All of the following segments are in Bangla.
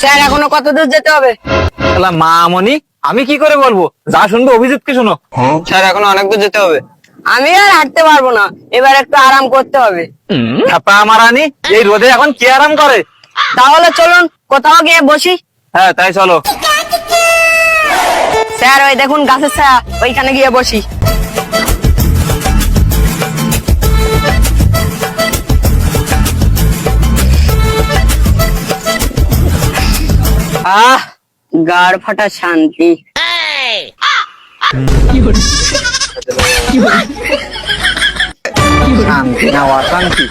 স্যার এখনো কত দূর যেতে হবে? মামনি, আমি কি করে বলবো? যা শুনবো অভিজিৎকে শোনো। স্যার এখনো অনেক দূর যেতে হবে। আমি আর হাঁটতে পারবো না, এবার একটু আরাম করতে হবে। ছাপা মারানি, এই রোদে এখন কি আরাম করে? তাহলে চলুন কোথাও গিয়ে বসি। হ্যাঁ তাই চলো। স্যার ওই দেখুন গাছের ছায়া, ওইখানে গিয়ে বসি। আহ, গাড় ফাটা শান্তি। শান্তি না অশান্তি।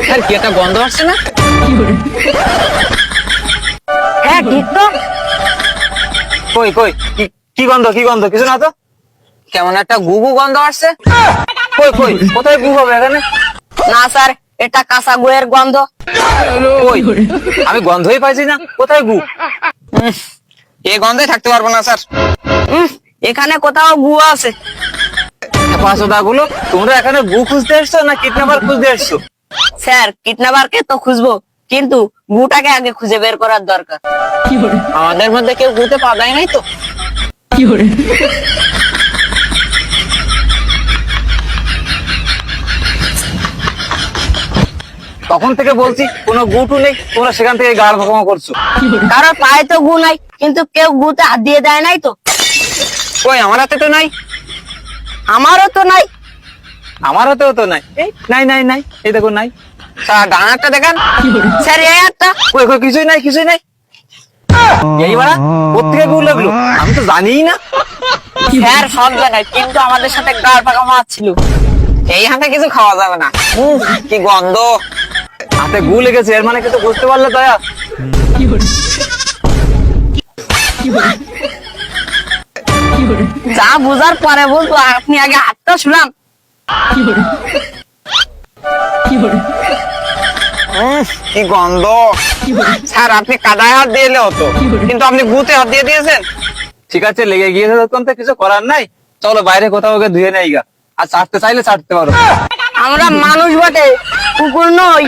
স্যার কি একটা গন্ধ আসছে না? হ্যাঁ ঠিক তো। কই কই, কি গন্ধ, কি গন্ধ? কিছু না তো। কেমন একটা গুগু গন্ধ আসছে। কই কই, কোথায় গু হবে এখানে? না স্যার, এটা কাঁচা গুয়ের গন্ধ। কই, আমি গন্ধই পাইছি না, কোথায় গু? এই গন্ধে থাকতে পারবো না স্যার। এখানে কোথাও গু আছে। পাঁচশোটা গুলো, তোমরা এখানে গু খুঁজতে এসছো না কিডন্যাপার খুঁজতে এসছো? স্যার কিডন্যাপারকে তো খুঁজবো, কিন্তু গুটাকে আগে খুঁজে বের করার দরকার। আমাদের মধ্যে কেউ গুতে পা দেয় নাই তো? তখন থেকে বলছি কোনো গুটু নেই, তোমরা সেখান থেকে গাড় ভকমা করছো। কারোর পায়ে তো গু নাই, কিন্তু কেউ গুতে হাত দিয়ে দেয় নাই তো। কই আমার হাতে তো নাই। আমারও তো নাই। আমার হাতেও তো নাই। এই নাই নাই নাই, এই দেখো নাই। স্যার ডান হাতটা দেখান। স্যার এই একটা। কই কই, কিছুই নাই কিছুই নাই। এই বাড়া, কোত্থেকে গু লাগলো? আমি তো জানিই না। স্যার সব জায়গায়, কিন্তু আমাদের সাথে গাড় পাকা মাছ ছিল। এই হাতে কিছু খাওয়া যাবে না। কি গন্ধ। হাতে গু লেগেছে, এর মানে কিছু বুঝতে পারলে দয়া। যা বুঝার পরে বলবো, আপনি আগে হাতটা শুনান। কি গন্ধ। স্যার আপনি কাদায় হাত দিয়ে এলে হতো, কিন্তু আপনি গুতে হাত দিয়ে দিয়েছেন। ঠিক আছে, লেগে গিয়েছে তখন তো কিছু করার নাই। চলো বাইরে কোথাও ওকে ধুয়ে নেই গা। আর ছাড়তে চাইলে ছাড়তে পারো। আমরা মানুষ বটে, কুকুর নই।